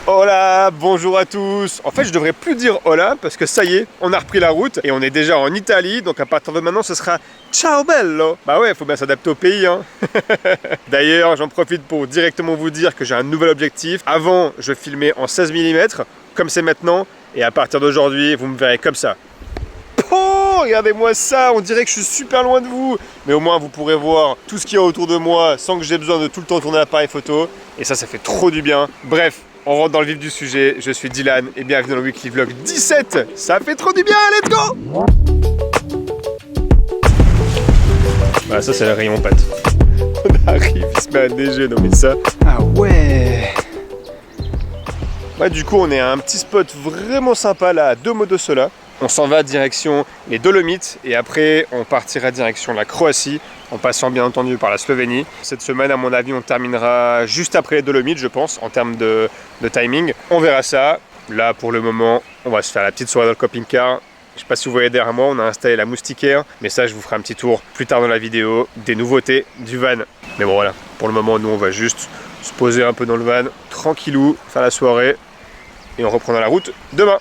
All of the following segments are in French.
Hola, bonjour à tous. En fait, je devrais plus dire hola parce que ça y est, on a repris la route et on est déjà en Italie. Donc à partir de maintenant, ce sera ciao bello. Bah ouais, faut bien s'adapter au pays, hein. D'ailleurs, j'en profite pour directement vous dire que j'ai un nouvel objectif. Avant, je filmais en 16 mm, comme c'est maintenant. Et à partir d'aujourd'hui, vous me verrez comme ça. Oh, regardez-moi ça, on dirait que je suis super loin de vous. Mais au moins, vous pourrez voir tout ce qu'il y a autour de moi sans que j'ai besoin de tout le temps tourner l'appareil photo. Et ça fait trop du bien. Bref. On rentre dans le vif du sujet, je suis Dylan et bienvenue dans le Weekly Vlog 17. Ça fait trop du bien, let's go. Voilà, ça c'est le rayon pâte. On arrive, il se met à neiger, non mais ça... Ah ouais. Ouais, du coup on est à un petit spot vraiment sympa là, à 2 Modosola. On s'en va direction les Dolomites et après on partira direction la Croatie en passant bien entendu par la Slovénie. Cette semaine à mon avis on terminera juste après les Dolomites je pense en termes de timing. On verra ça. Là pour le moment on va se faire la petite soirée dans le camping-car. Je sais pas si vous voyez derrière moi, on a installé la moustiquaire. Mais ça je vous ferai un petit tour plus tard dans la vidéo des nouveautés du van. Mais bon voilà, pour le moment nous on va juste se poser un peu dans le van, tranquillou, faire la soirée et on reprendra la route demain.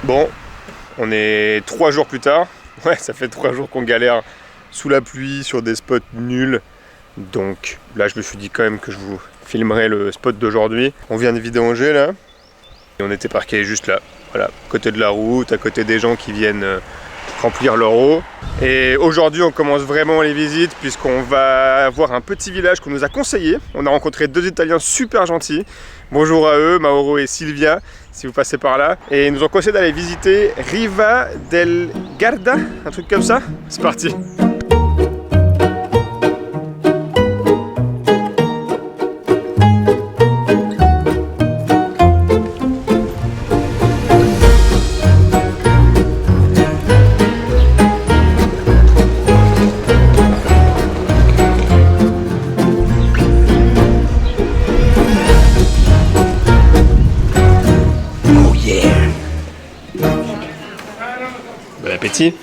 Bon, on est 3 jours plus tard. Ouais, ça fait 3 jours qu'on galère sous la pluie, sur des spots nuls. Donc là, je me suis dit quand même que je vous filmerai le spot d'aujourd'hui. On vient de vidanger là. Et on était parqué juste là. Voilà, à côté de la route, à côté des gens qui viennent remplir leur eau. Et aujourd'hui, on commence vraiment les visites puisqu'on va voir un petit village qu'on nous a conseillé. On a rencontré 2 Italiens super gentils. Bonjour à eux, Mauro et Silvia, si vous passez par là. Et ils nous ont conseillé d'aller visiter Riva del Garda, un truc comme ça. C'est parti. Bon appétit.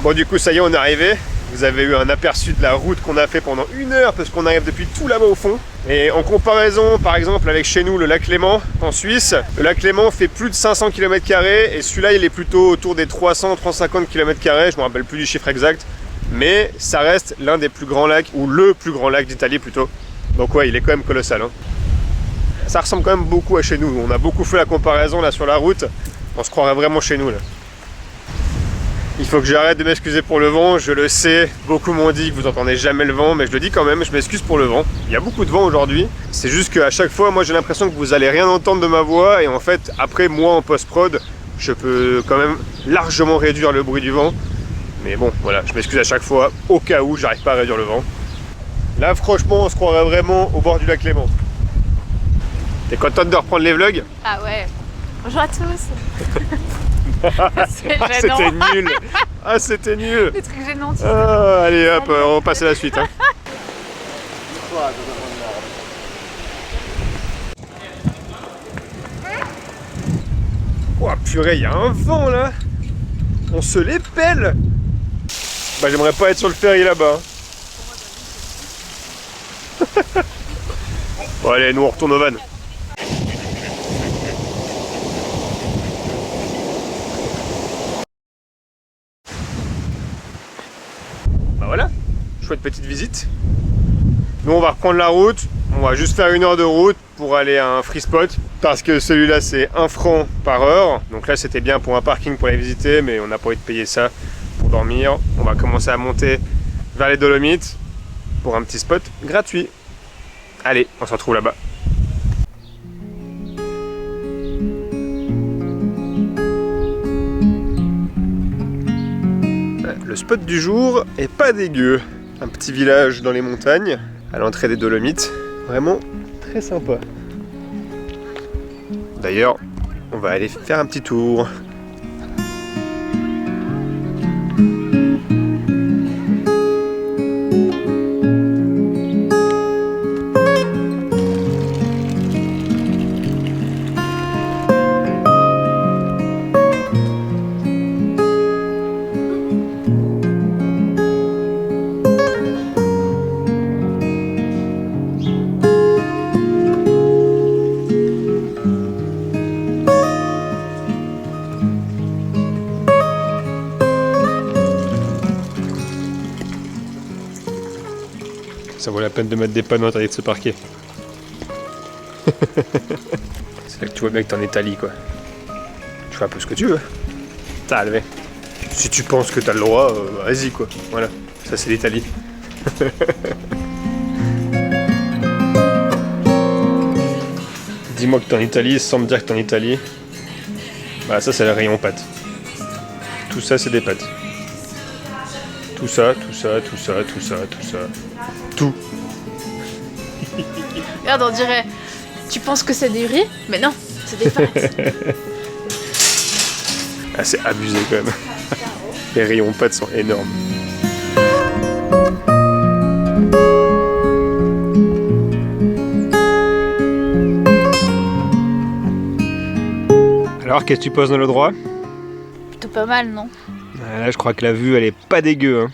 Bon du coup ça y est on est arrivé. Vous avez eu un aperçu de la route qu'on a fait pendant 1 heure parce qu'on arrive depuis tout là-bas au fond. Et en comparaison par exemple avec chez nous le lac Léman en Suisse, le lac Léman fait plus de 500 km² et celui-là il est plutôt autour des 300-350 km², je me rappelle plus du chiffre exact. Mais ça reste l'un des plus grands lacs, ou le plus grand lac d'Italie plutôt. Donc ouais il est quand même colossal hein. Ça ressemble quand même beaucoup à chez nous, on a beaucoup fait la comparaison là sur la route. On se croirait vraiment chez nous là. Il faut que j'arrête de m'excuser pour le vent, je le sais, beaucoup m'ont dit que vous entendez jamais le vent, mais je le dis quand même, je m'excuse pour le vent. Il y a beaucoup de vent aujourd'hui, c'est juste qu'à chaque fois, moi j'ai l'impression que vous allez rien entendre de ma voix, et en fait, après moi en post-prod, je peux quand même largement réduire le bruit du vent. Mais bon, voilà, je m'excuse à chaque fois, au cas où j'arrive pas à réduire le vent. Là franchement, on se croirait vraiment au bord du lac Léman. T'es contente de reprendre les vlogs? Ah ouais. Bonjour à tous. C'était nul. Ah c'était nul. Les trucs gênants. Ah, allez hop, on passe à la suite hein. Oh purée, il y a un vent là. On se les pèle. Bah j'aimerais pas être sur le ferry là-bas hein. Bon allez, nous on retourne au van. Bah voilà, chouette petite visite. Nous on va reprendre la route, on va juste faire 1 heure de route pour aller à un free spot parce que celui-là c'est 1 franc par heure. Donc là c'était bien pour un parking pour aller visiter, mais on n'a pas envie de payer ça pour dormir. On va commencer à monter vers les Dolomites pour un petit spot gratuit. Allez, on se retrouve là-bas. Le spot du jour est pas dégueu. Un petit village dans les montagnes, à l'entrée des Dolomites. Vraiment très sympa. D'ailleurs, on va aller faire un petit tour. Ça vaut la peine de mettre des panneaux à l'intérieur de ce parquet. C'est là que tu vois bien que t'es en Italie, quoi. Tu fais un peu ce que tu veux. T'as levé. Si tu penses que t'as le droit, vas-y, quoi. Voilà, ça c'est l'Italie. Dis-moi que t'es en Italie sans me dire que t'es en Italie. Bah ça c'est le rayon pâtes. Tout ça c'est des pâtes. Tout ça, tout ça, tout ça, tout ça, tout ça. Tout. Regarde, on dirait... Tu penses que c'est du riz? Mais non, c'est des pâtes. Ah, c'est abusé quand même. Les rayons pâtes sont énormes. Alors, qu'est-ce que tu poses dans le droit? Plutôt pas mal, non? Là, je crois que la vue, elle est pas dégueu. Hein.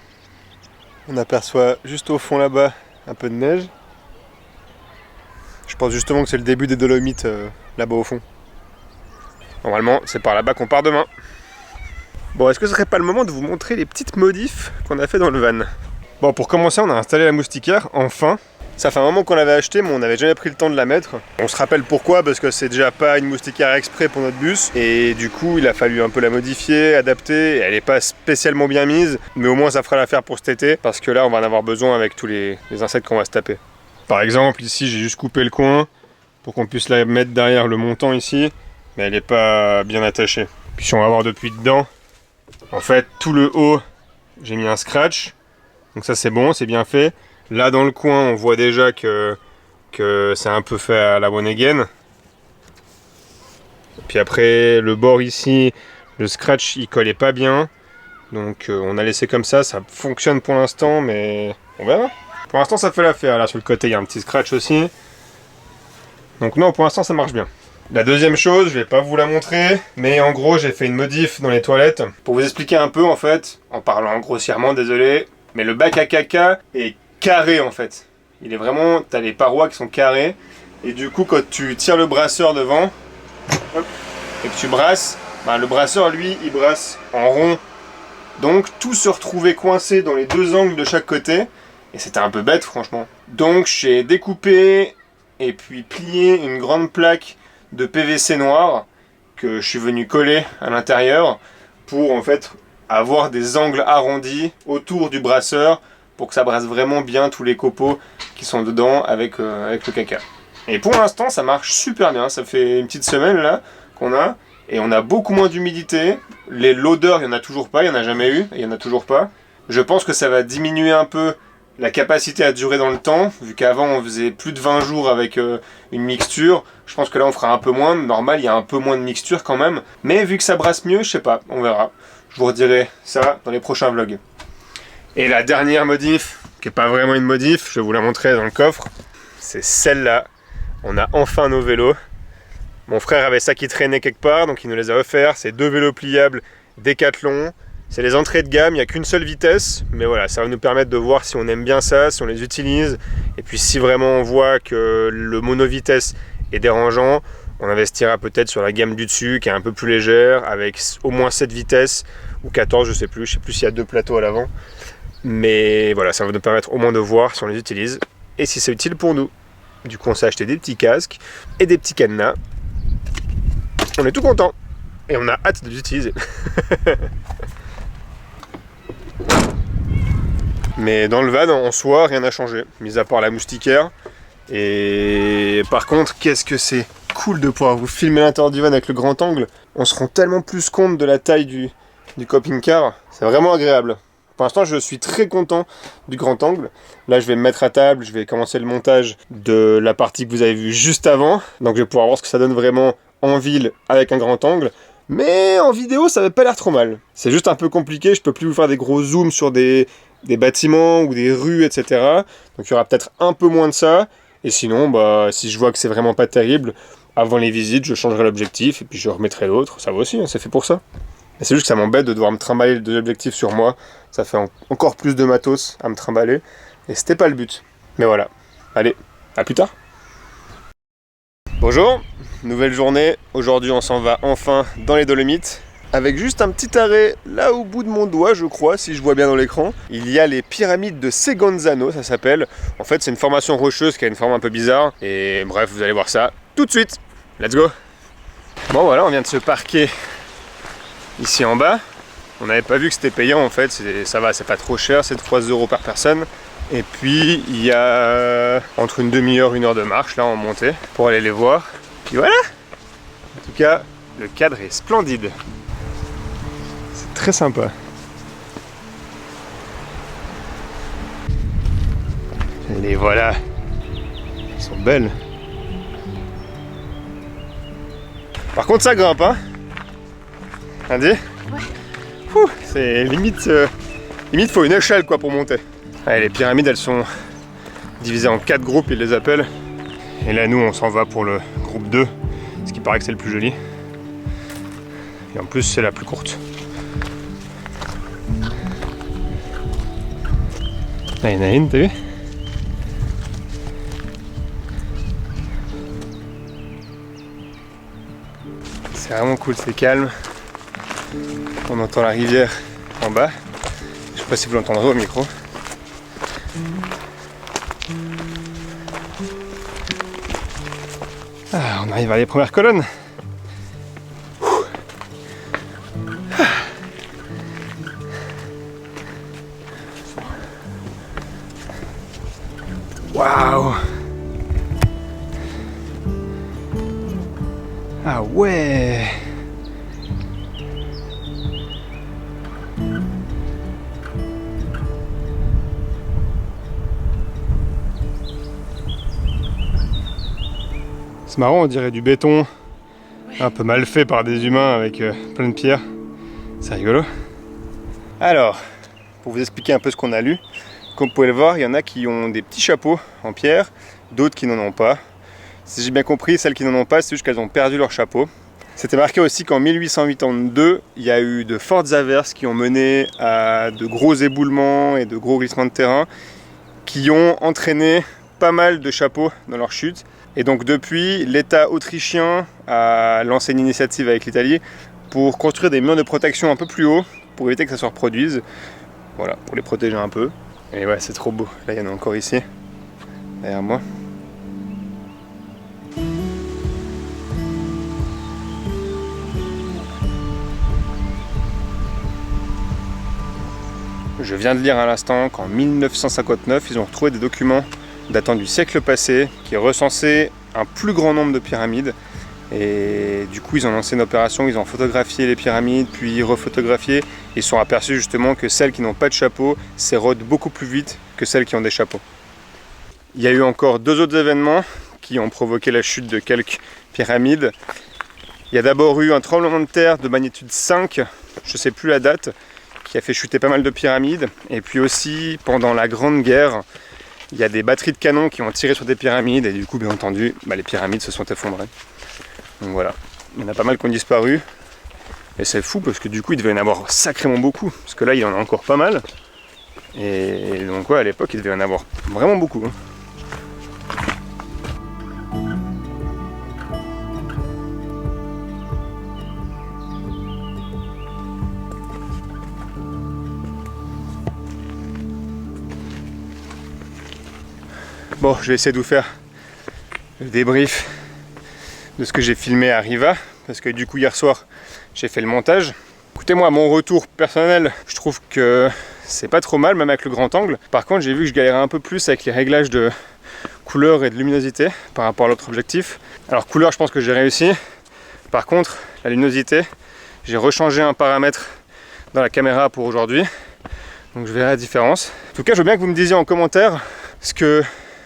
On aperçoit juste au fond là-bas un peu de neige. Je pense justement que c'est le début des Dolomites là-bas au fond. Normalement, c'est par là-bas qu'on part demain. Bon, est-ce que ce serait pas le moment de vous montrer les petites modifs qu'on a fait dans le van? Bon, pour commencer, on a installé la moustiquaire, enfin. Ça fait un moment qu'on l'avait acheté, mais on n'avait jamais pris le temps de la mettre. On se rappelle pourquoi, parce que c'est déjà pas une moustiquaire exprès pour notre bus. Et du coup, il a fallu un peu la modifier, adapter. Elle n'est pas spécialement bien mise, mais au moins ça fera l'affaire pour cet été, parce que là, on va en avoir besoin avec tous les insectes qu'on va se taper. Par exemple, ici, j'ai juste coupé le coin pour qu'on puisse la mettre derrière le montant ici, mais elle n'est pas bien attachée. Puis si on va voir depuis dedans, en fait, tout le haut, j'ai mis un scratch. Donc ça, c'est bon, c'est bien fait. Là, dans le coin, on voit déjà que c'est un peu fait à la one again. Puis après, le bord ici, le scratch, il collait pas bien. Donc on a laissé comme ça fonctionne pour l'instant, mais on verra. Pour l'instant, ça fait l'affaire. Là, sur le côté, il y a un petit scratch aussi. Donc non, pour l'instant, ça marche bien. La deuxième chose, je vais pas vous la montrer, mais en gros, j'ai fait une modif dans les toilettes. Pour vous expliquer un peu, en fait, en parlant grossièrement, désolé, mais le bac à caca est carré, en fait. Il est vraiment... T'as les parois qui sont carrées. Et du coup, quand tu tires le brasseur devant, hop, et que tu brasses, bah, le brasseur, lui, il brasse en rond. Donc, tout se retrouvait coincé dans les deux angles de chaque côté. Et c'était un peu bête, franchement. Donc, j'ai découpé et puis plié une grande plaque de PVC noir que je suis venu coller à l'intérieur pour, en fait, avoir des angles arrondis autour du brasseur pour que ça brasse vraiment bien tous les copeaux qui sont dedans avec le caca. Et pour l'instant, ça marche super bien. Ça fait une petite semaine, là, qu'on a. Et on a beaucoup moins d'humidité. L'odeur, il n'y en a toujours pas. Il n'y en a jamais eu. Il n'y en a toujours pas. Je pense que ça va diminuer un peu la capacité à durer dans le temps, vu qu'avant on faisait plus de 20 jours avec une mixture. Je pense que là on fera un peu moins, normal il y a un peu moins de mixture quand même. Mais vu que ça brasse mieux, je sais pas, on verra. Je vous redirai ça dans les prochains vlogs. Et la dernière modif, qui n'est pas vraiment une modif, je vais vous la montrer dans le coffre. C'est celle-là. On a enfin nos vélos. Mon frère avait ça qui traînait quelque part, donc il nous les a offerts. C'est 2 vélos pliables Décathlon. C'est les entrées de gamme, il n'y a qu'une seule vitesse, mais voilà, ça va nous permettre de voir si on aime bien ça, si on les utilise, et puis si vraiment on voit que le mono-vitesse est dérangeant, on investira peut-être sur la gamme du dessus, qui est un peu plus légère, avec au moins 7 vitesses, ou 14, je sais plus s'il y a 2 plateaux à l'avant. Mais voilà, ça va nous permettre au moins de voir si on les utilise, et si c'est utile pour nous. Du coup, on s'est acheté des petits casques, et des petits cadenas. On est tout content, et on a hâte de les utiliser. Mais dans le van, en soi, rien n'a changé, mis à part la moustiquaire. Et par contre, qu'est-ce que c'est cool de pouvoir vous filmer l'intérieur du van avec le grand angle. On se rend tellement plus compte de la taille du camping-car. C'est vraiment agréable. Pour l'instant, je suis très content du grand angle. Là, je vais me mettre à table, je vais commencer le montage de la partie que vous avez vue juste avant. Donc, je vais pouvoir voir ce que ça donne vraiment en ville avec un grand angle. Mais en vidéo, ça n'avait pas l'air trop mal. C'est juste un peu compliqué, je peux plus vous faire des gros zooms sur des bâtiments ou des rues, etc. Donc il y aura peut-être un peu moins de ça. Et sinon, bah, si je vois que c'est vraiment pas terrible, avant les visites, je changerai l'objectif et puis je remettrai l'autre. Ça va aussi, hein, c'est fait pour ça. Mais c'est juste que ça m'embête de devoir me trimballer les deux objectifs sur moi. Ça fait encore plus de matos à me trimballer. Et c'était pas le but. Mais voilà. Allez, à plus tard. Bonjour, nouvelle journée. Aujourd'hui, on s'en va enfin dans les Dolomites. avec juste un petit arrêt là au bout de mon doigt, je crois, si je vois bien dans l'écran, il y a les pyramides de Seganzano, ça s'appelle. En fait, c'est une formation rocheuse qui a une forme un peu bizarre. Et bref, vous allez voir ça tout de suite. Let's go! Bon voilà, on vient de se parquer ici en bas. On n'avait pas vu que c'était payant en fait, ça va, c'est pas trop cher, c'est 3 € par personne. Et puis il y a entre une demi-heure, 1 heure de marche là en montée pour aller les voir. Puis voilà! En tout cas, le cadre est splendide. C'est très sympa. Et les voilà. Elles sont belles. Par contre ça grimpe hein. Andy? Ouais. C'est limite, limite faut une échelle quoi pour monter. Allez, les pyramides elles sont divisées en 4 groupes, ils les appellent. Et là nous on s'en va pour le groupe 2, ce qui paraît que c'est le plus joli. Et en plus c'est la plus courte. Là il y en a une, t'as vu? C'est vraiment cool, c'est calme. On entend la rivière en bas. Je sais pas si vous l'entendrez au micro. Ah, on arrive à les premières colonnes. Waouh! Ah ouais! C'est marrant, on dirait du béton, un peu mal fait par des humains avec plein de pierres. C'est rigolo. Alors, pour vous expliquer un peu ce qu'on a lu, comme vous pouvez le voir, il y en a qui ont des petits chapeaux en pierre, d'autres qui n'en ont pas. Si j'ai bien compris, celles qui n'en ont pas, c'est juste qu'elles ont perdu leur chapeau. C'était marqué aussi qu'en 1882, il y a eu de fortes averses qui ont mené à de gros éboulements et de gros glissements de terrain qui ont entraîné pas mal de chapeaux dans leur chute. Et donc depuis, l'État autrichien a lancé une initiative avec l'Italie pour construire des murs de protection un peu plus haut pour éviter que ça se reproduise. Voilà, pour les protéger un peu. Et ouais, c'est trop beau. Là, il y en a encore ici, derrière moi. Je viens de lire à l'instant qu'en 1959, ils ont retrouvé des documents datant du siècle passé qui recensaient un plus grand nombre de pyramides. Et du coup, ils ont lancé une opération, ils ont photographié les pyramides, puis refotographié. Et ils se sont aperçus justement que celles qui n'ont pas de chapeau s'érodent beaucoup plus vite que celles qui ont des chapeaux. Il y a eu encore 2 autres événements qui ont provoqué la chute de quelques pyramides. Il y a d'abord eu un tremblement de terre de magnitude 5, je ne sais plus la date, qui a fait chuter pas mal de pyramides. Et puis aussi, pendant la Grande Guerre, il y a des batteries de canons qui ont tiré sur des pyramides et du coup, bien entendu, les pyramides se sont effondrées. Donc voilà, il y en a pas mal qui ont disparu. Et c'est fou parce que du coup, il devait y en avoir sacrément beaucoup. Parce que là, il y en a encore pas mal. Et donc ouais, à l'époque, il devait y en avoir vraiment beaucoup. Bon, je vais essayer de vous faire le débrief de ce que j'ai filmé à Riva, parce que du coup hier soir j'ai fait le montage. Écoutez, moi, mon retour personnel, je trouve que c'est pas trop mal, même avec le grand angle. Par contre, j'ai vu que je galérais un peu plus avec les réglages de couleur et de luminosité par rapport à l'autre objectif. Alors couleur, je pense que j'ai réussi. Par contre, la luminosité, j'ai rechangé un paramètre dans la caméra pour aujourd'hui. Donc je verrai la différence. En tout cas, je veux bien que vous me disiez en commentaire ce que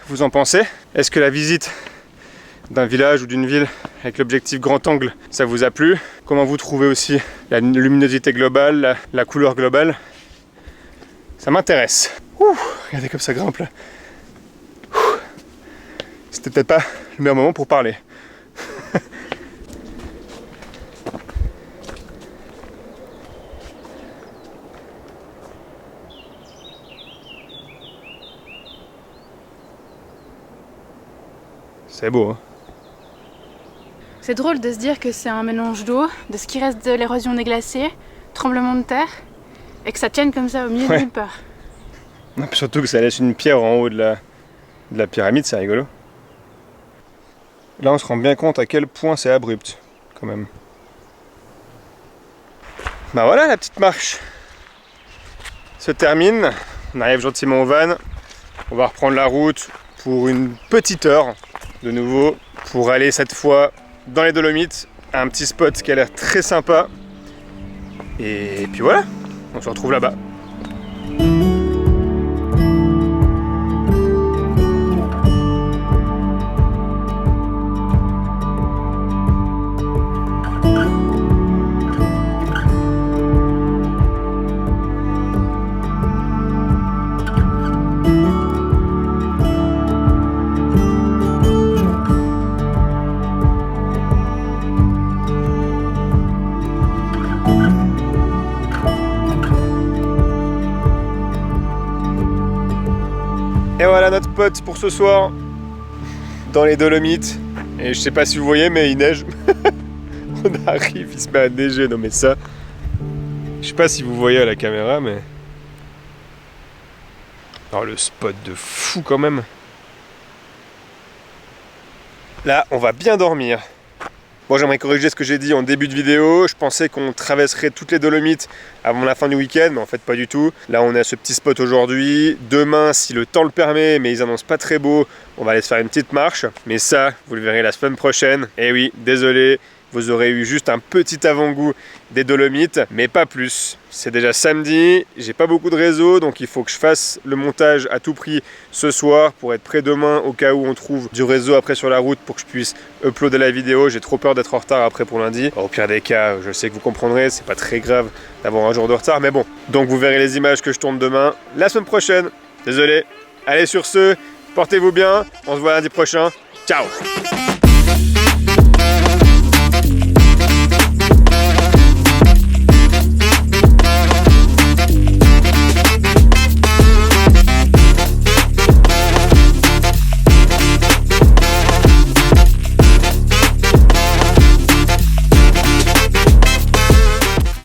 vous en pensez. Est-ce que la visite d'un village ou d'une ville avec l'objectif grand angle, ça vous a plu? Comment vous trouvez aussi la luminosité globale, la couleur globale? Ça m'intéresse. Regardez comme ça grimpe là. C'était peut-être pas le meilleur moment pour parler. C'est beau, hein? C'est drôle de se dire que c'est un mélange d'eau, de ce qui reste de l'érosion des glaciers, tremblement de terre, et que ça tienne comme ça au milieu de nulle part. Non, puis surtout que ça laisse une pierre en haut de la pyramide, c'est rigolo. Là, on se rend bien compte à quel point c'est abrupt, quand même. Bah voilà, la petite marche se termine. On arrive gentiment au van. On va reprendre la route pour une petite heure, de nouveau, pour aller cette fois dans les Dolomites, à un petit spot qui a l'air très sympa. Et puis voilà, on se retrouve là-bas. Et voilà notre pote pour ce soir dans les Dolomites. Et je sais pas si vous voyez, mais il neige. On arrive, il se met à neiger. Non mais ça, je sais pas si vous voyez à la caméra, mais oh, le spot de fou quand même. Là, on va bien dormir. Bon, j'aimerais corriger ce que j'ai dit en début de vidéo. Je pensais qu'on traverserait toutes les Dolomites avant la fin du week-end, mais en fait pas du tout. Là, on est à ce petit spot aujourd'hui. Demain, si le temps le permet, mais ils annoncent pas très beau, on va aller se faire une petite marche. Mais ça, vous le verrez la semaine prochaine. Et oui, désolé, vous aurez eu juste un petit avant-goût des Dolomites, mais pas plus. C'est déjà samedi, j'ai pas beaucoup de réseau, donc il faut que je fasse le montage à tout prix ce soir pour être prêt demain au cas où on trouve du réseau après sur la route pour que je puisse uploader la vidéo. J'ai trop peur d'être en retard après pour lundi. Au pire des cas, je sais que vous comprendrez, c'est pas très grave d'avoir un jour de retard, mais bon. Donc vous verrez les images que je tourne demain, la semaine prochaine. Désolé. Allez, sur ce, portez-vous bien, on se voit lundi prochain. Ciao!